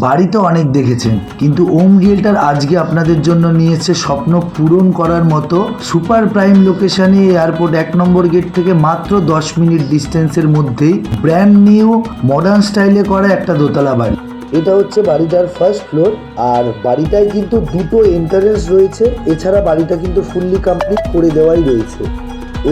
বাড়ি তো অনেক দেখেছেন, কিন্তু ওম রিয়েলটার আজকে আপনাদের জন্য নিয়েছে স্বপ্ন পূরণ করার মতো সুপার প্রাইম লোকেশনে এয়ারপোর্ট 1 নম্বর গেট থেকে মাত্র 10 মিনিট ডিস্টেন্সের মধ্যেই ব্র্যান্ড নিউ মডার্ন স্টাইলে করা একটা দোতলা বাড়ি। এটা হচ্ছে বাড়িটার ফার্স্ট ফ্লোর, আর বাড়িটায় কিন্তু দুটো এন্ট্রান্স রয়েছে। এছাড়া বাড়িটা কিন্তু ফুললি কমপ্লিট করে দেওয়াই রয়েছে।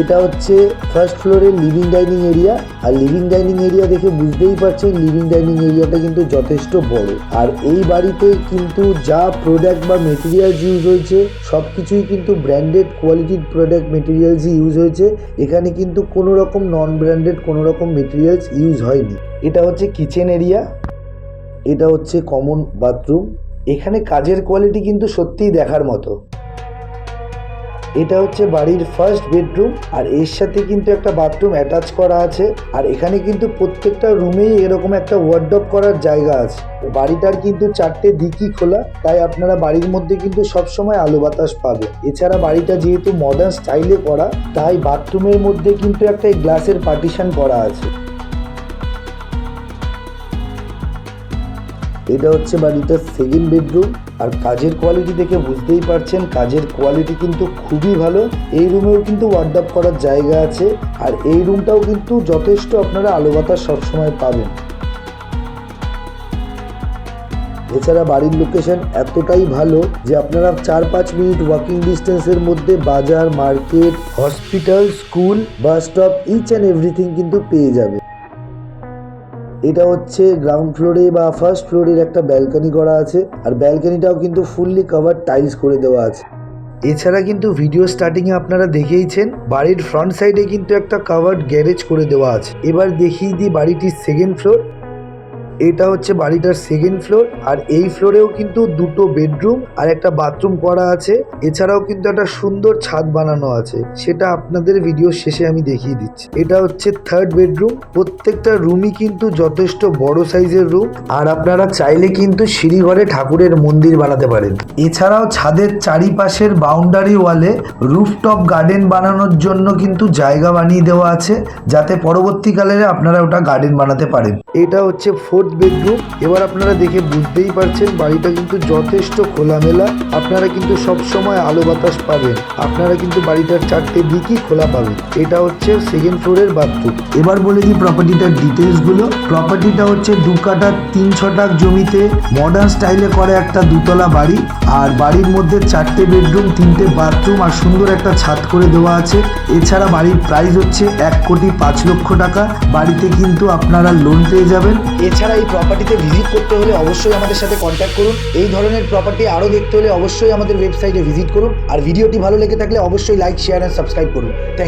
এটা হচ্ছে ফার্স্ট ফ্লোরের লিভিং ডাইনিং এরিয়া, আর লিভিং ডাইনিং এরিয়া দেখে বুঝতেই পারছেন লিভিং ডাইনিং এরিয়াটা কিন্তু যথেষ্ট বড়। আর এই বাড়িতে কিন্তু যা প্রোডাক্ট বা মেটেরিয়ালস ইউজ হয়েছে সব কিছুই কিন্তু ব্র্যান্ডেড কোয়ালিটির প্রোডাক্ট মেটেরিয়ালসই ইউজ হয়েছে। এখানে কিন্তু কোনো রকম নন ব্র্যান্ডেড কোনো রকম মেটেরিয়ালস ইউজ হয়নি। এটা হচ্ছে কিচেন এরিয়া, এটা হচ্ছে কমন বাথরুম। এখানে কাজের কোয়ালিটি কিন্তু সত্যিই দেখার মতো। এটা হচ্ছে বাড়ির ফার্স্ট বেডরুম, আর এর সাথে কিন্তু একটা বাথরুম অ্যাটাচ করা আছে। আর এখানে কিন্তু প্রত্যেকটা রুমেই এরকম একটা ওয়ার্ডরোব করার জায়গা আছে। বাড়িটার কিন্তু 4টে দিকই খোলা, তাই আপনারা বাড়ির মধ্যে কিন্তু সবসময় আলো বাতাস পাবেন। এছাড়া বাড়িটা যেহেতু মডার্ন স্টাইলে করা, তাই বাথরুমের মধ্যে কিন্তু একটা গ্লাসের পার্টিশন করা আছে। এটা হচ্ছে বাড়িটার সেকেন্ড বেডরুম, আর কাজের কোয়ালিটি দেখে বুঝতেই পারছেন কাজের কোয়ালিটি কিন্তু খুবই ভালো। এই রুমেও কিন্তু ওয়ার্ডরোব করার জায়গা আছে, আর এই রুমটাও কিন্তু যথেষ্ট আপনারা আলো বাতাস সবসময় পাবেন। এছাড়া বাড়ির লোকেশন এতটাই ভালো যে আপনারা 4-5 মিনিট ওয়াকিং ডিস্টেন্সের মধ্যে বাজার, market, hospital, school, bus stop, each and everything কিন্তু পেয়ে যাবে। এটা হচ্ছে গ্রাউন্ড ফ্লোরে বা ফার্স্ট ফ্লোরের একটা ব্যালকনি করা আছে, আর ব্যালকনিটাও কিন্তু ফুললি কভার টাইলস করে দেওয়া আছে। এছাড়া কিন্তু ভিডিও স্টার্টিংয়ে আপনারা দেখেইছেন বাড়ির ফ্রন্ট সাইডে কিন্তু একটা কাভার্ড গ্যারেজ করে দেওয়া আছে। এবার দেখিয়ে দিই বাড়িটির সেকেন্ড ফ্লোর। এটা হচ্ছে বাড়িটার সেকেন্ড ফ্লোর, আর এই ফ্লোরেও কিন্তু দুটো বেডরুম আর একটা বাথরুম করা আছে। এছাড়াও কিন্তু একটা সুন্দর ছাদ বানানো আছে, সেটা আপনাদের ভিডিও শেষে আমি দেখিয়ে দিচ্ছি। এটা হচ্ছে থার্ড বেডরুম। প্রত্যেকটা রুমই কিন্তু যথেষ্ট বড় সাইজের রুম, আর আপনারা চাইলে কিন্তু সিঁড়িঘরে ঠাকুরের মন্দির বানাতে পারেন। এছাড়াও ছাদের চারিপাশের বাউন্ডারি ওয়ালে রুফটপ গার্ডেন বানানোর জন্য কিন্তু জায়গা বানিয়ে দেওয়া আছে, যাতে পরবর্তীকালে আপনারা ওটা গার্ডেন বানাতে পারেন। এটা হচ্ছে ফোর্থ বেডরুম। এবার আপনারা দেখে বুঝতেই পারছেন বাড়িটা কিন্তু যথেষ্ট খোলামেলা। আপনারা কিন্তু সব সময় আলো বাতাস পাবেন। আপনারা কিন্তু বাড়িটার 4টে দিকই খোলা পাবেন। এটা হচ্ছে সেকেন্ড ফ্লোরের বাথরুম। এবার বলে দিই প্রপার্টিটার ডিটেলস গুলো। প্রপার্টিটা হচ্ছে 2 কাঠা 3 ছটাক জমিতে মডার্ন স্টাইলে করা একটা দুতলা বাড়ি, আর বাড়ির মধ্যে 4টে বেডরুম, 3টে বাথরুম আর সুন্দর একটা ছাদ করে দেওয়া আছে। এছাড়া বাড়ির প্রাইস হচ্ছে 1,05,00,000 টাকা। বাড়িতে কিন্তু আপনারা লোন পেয়ে যাবেন। এছাড়া এই প্রপার্টিতে ভিজিট করতে হলে অবশ্যই আমাদের সাথে কন্ট্যাক্ট করুন। এই ধরনের প্রপার্টি আরও দেখতে হলে অবশ্যই আমাদের ওয়েবসাইটে ভিজিট করুন। আর ভিডিওটি ভালো লেগে থাকলে অবশ্যই লাইক, শেয়ার অ্যান্ড সাবস্ক্রাইব করুন। Thank you.